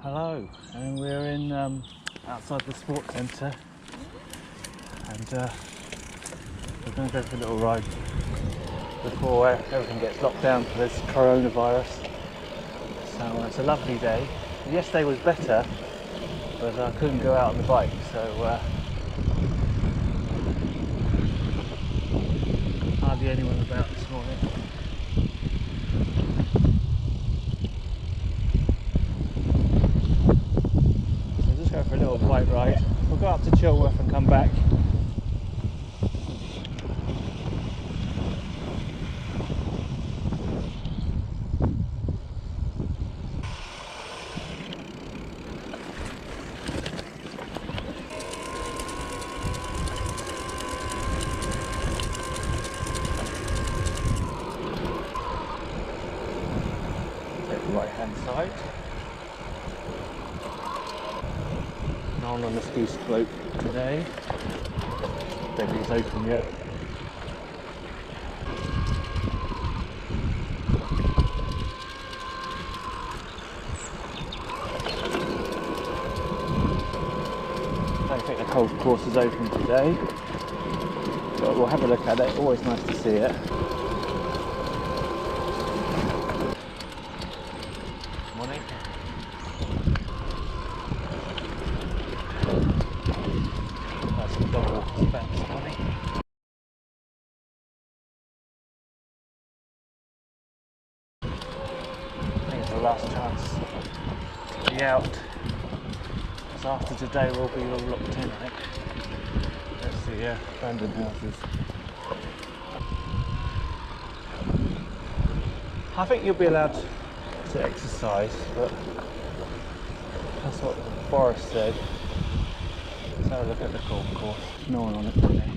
Hello, and we're in outside the sports centre, and we're going to go for a little ride before everything gets locked down for this coronavirus. So it's a lovely day. Yesterday was better, but I couldn't go out on the bike, so hardly anyone about this morning. So just go for a little bike ride. We'll go up to Chilworth and come back. Right hand side. No one on the ski slope today. Don't think it's open yet. I don't think the golf course is open today, but we'll have a look at it. Always nice to see it. Morning. That's some dog walkers back this morning. I think it's the last chance to be out. Because after today we'll be all locked in, I think. That's the abandoned houses. I think you'll be allowed to exercise, but that's what the forest said. Let's have a look at the golf course. No one on it today.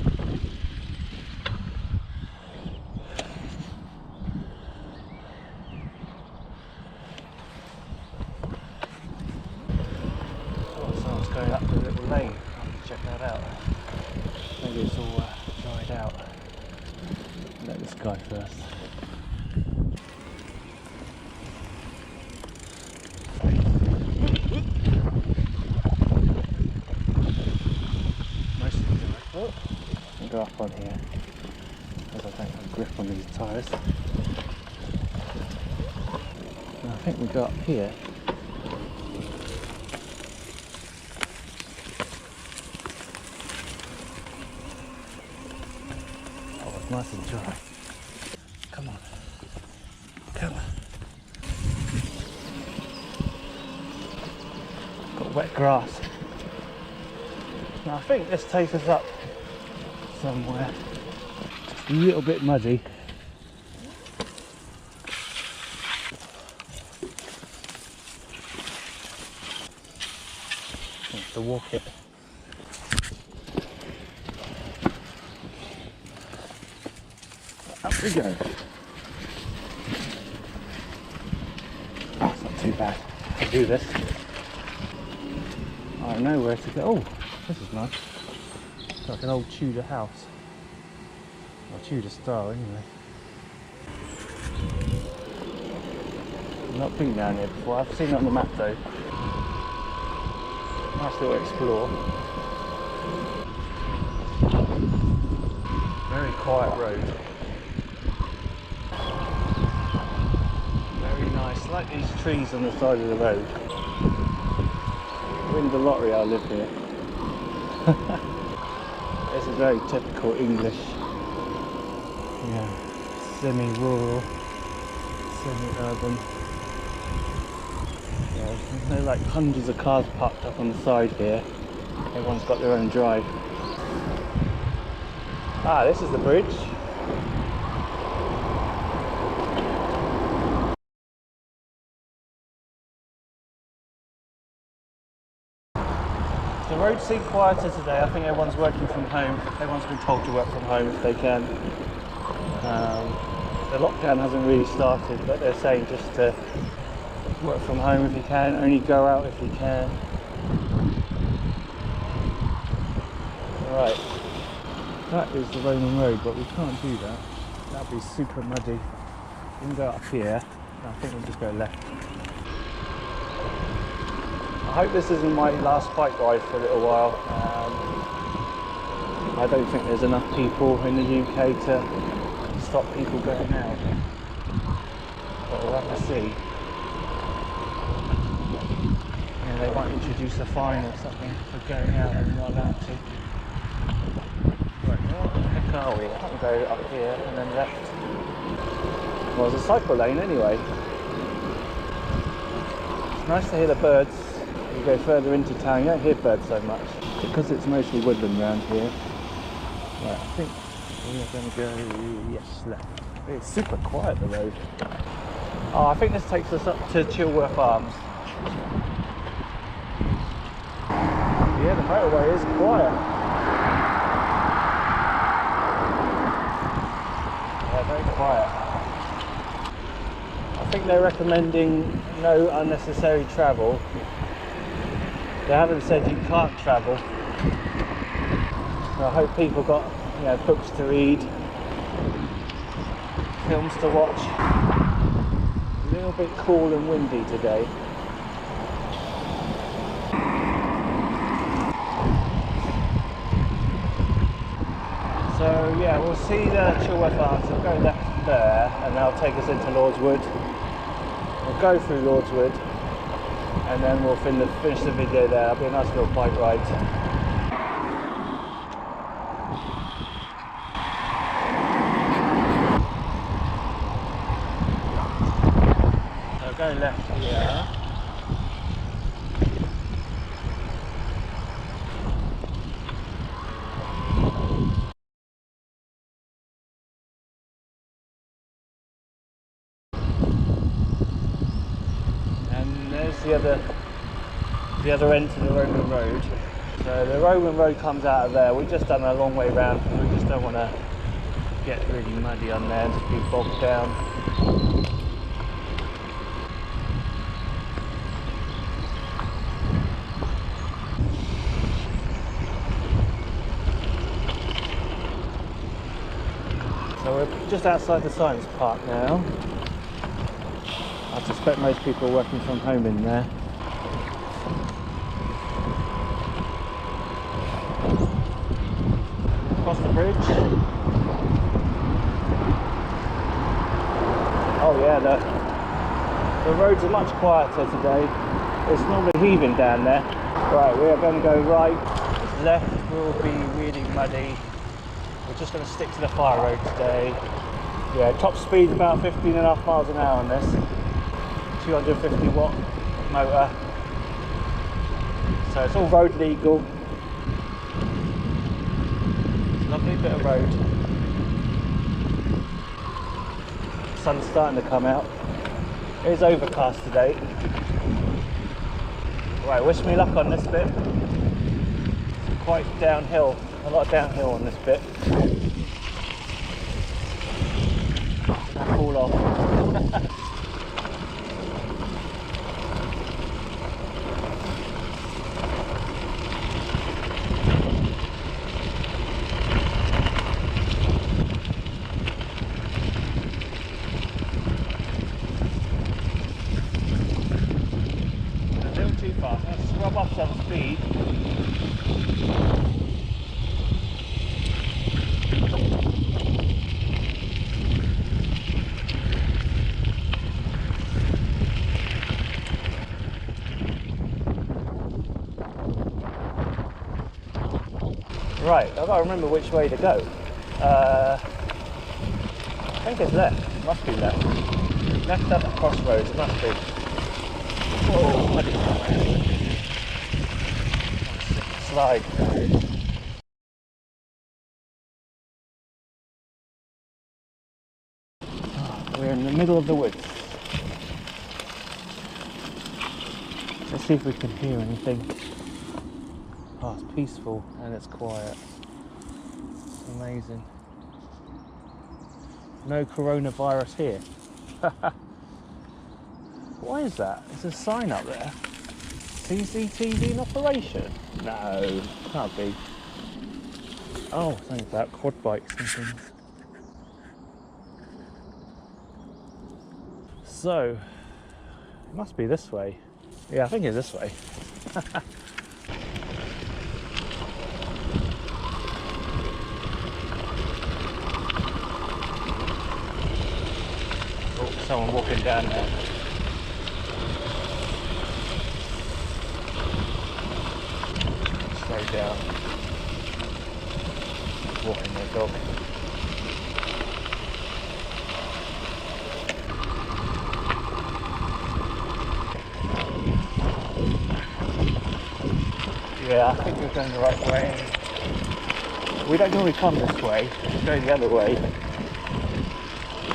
Oh, someone's going up the little lane. I'll have to check that out. Maybe it's all dried out. Let this guy first. I'll go up on here, because I don't have grip on these tyres. And I think we go up here. Oh, it's nice and dry. Come on. Come on. Got wet grass. Now I think this takes us up somewhere. Just a little bit muddy. Have to walk it. Up we go. Oh, it's not too bad. I can do this. I know where to go. Oh, this is nice. It's like an old Tudor house. Or Tudor style anyway. I've not been down here before. I've seen it on the map though. Nice little explore. Very quiet road. Very nice. Like these trees on the side of the road. Win the lottery, I'll live here. It's a very typical English, semi-rural, semi-urban. Yeah, there's no like hundreds of cars parked up on the side here. Everyone's got their own drive. Ah, this is the bridge. The roads seem quieter today. I think everyone's working from home. Everyone's been told to work from home if they can. The lockdown hasn't really started, but they're saying just to work from home if you can, only go out if you can. Right, that is the Roman road, but we can't do that. That'd be super muddy. We can go up here. I think we'll just go left. I hope this isn't my last bike ride for a little while. I don't think there's enough people in the UK to stop people going out. But we'll have to see. Yeah, they might introduce a fine or something for going out and you're not allowed to. Right, where the heck are we? I can't go up here and then left. Well, there's a cycle lane anyway. It's nice to hear the birds. You go further into town, you don't hear birds so much. Because it's mostly woodland around here. Right, I think we are going to go, yes, left. It's super quiet, the road. Oh, I think this takes us up to Chilworth Arms. Yeah, the motorway is quiet. Yeah, very quiet. I think they're recommending no unnecessary travel. They haven't said you can't travel. So I hope people got, you know, books to read, films to watch. A little bit cool and windy today. So yeah, we'll see the Chilworth Arms. We'll go left there and that'll take us into Lordswood. We'll go through Lordswood and then we'll finish the video there. It'll be a nice little bike ride. So go left here. The other end to the Roman road. So the Roman road comes out of there. We've just done a long way round because we just don't want to get really muddy on there and just be bogged down. So we're just outside the science park now. I suspect most people are working from home in there. Across the bridge. Oh yeah, the roads are much quieter today. It's normally heaving down there. Right, we are going to go right. Left will be really muddy. We're just going to stick to the fire road today. Yeah, top speed's about 15.5 miles an hour on this. 250 watt motor. So it's all road legal. Lovely bit of road. Sun's starting to come out. It is overcast today. Right, wish me luck on this bit. It's quite downhill, a lot of downhill on this bit. I'll fall off. Scrub up some speed. Right, I've got to remember which way to go. I think it's left. Must be left. Left up at crossroads, it must be. Oh, bloody slide. We're in the middle of the woods. Let's see if we can hear anything. Oh, it's peaceful and it's quiet. It's amazing. No coronavirus here. Why is that? There's a sign up there. CCTV in operation? No, can't be. Oh, something about quad bikes and things. So, it must be this way. Yeah, I think it's this way. Oh, someone walking down there. Slow down. Walking their dog. Yeah, I think we're going the right way. We don't normally come this way, we go the other way,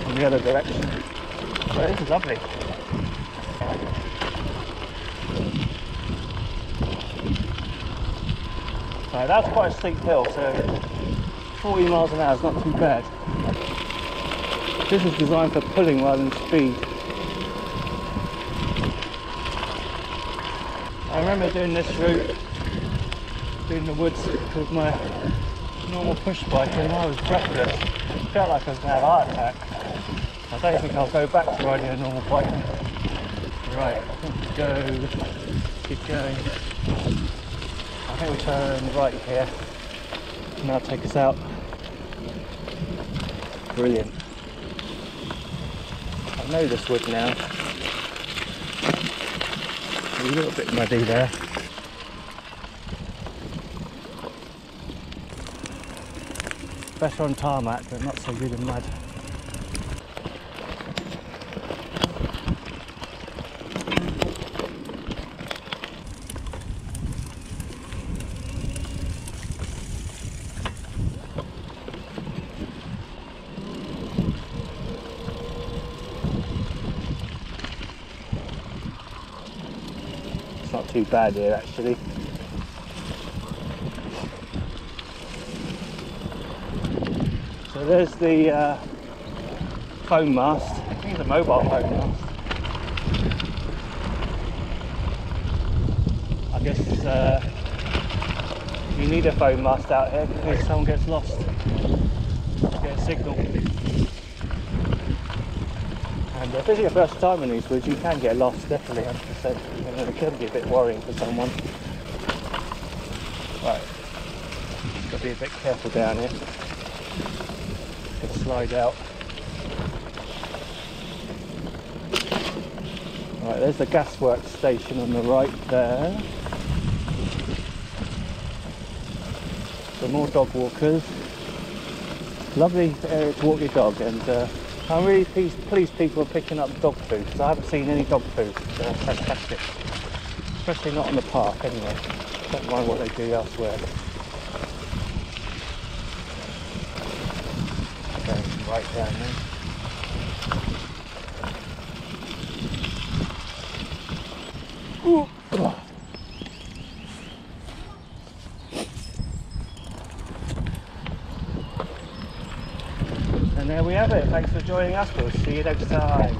in the other direction. But this is lovely. Right, that's quite a steep hill, so 40 miles an hour is not too bad. This is designed for pulling rather than speed. I remember doing this route in the woods with my normal push bike and I was breathless. Felt like I was going to have a heart attack. I don't think I'll go back to riding a normal bike. Right, I think we go, keep going. I think we turn right here and that'll take us out. Brilliant. I know this wood now. A little bit muddy there. Better on tarmac, but not so good in mud. It's not too bad here actually. So there's the phone mast. I think it's a mobile phone mast. I guess you need a phone mast out here because someone gets lost. Get a signal. And if this is your first time in these woods, you can get lost, definitely, 100%. And it can be a bit worrying for someone. Right, got to be a bit careful down here. Could slide out. Right, there's the gasworks station on the right there. Some more dog walkers. Lovely area to walk your dog, and I'm really pleased people are picking up dog food because I haven't seen any dog food, so that's fantastic. Especially not in the park anyway. Don't mind what they do elsewhere. Going right down there. Ooh. And there we have it. Thanks for joining us. We'll see you next time.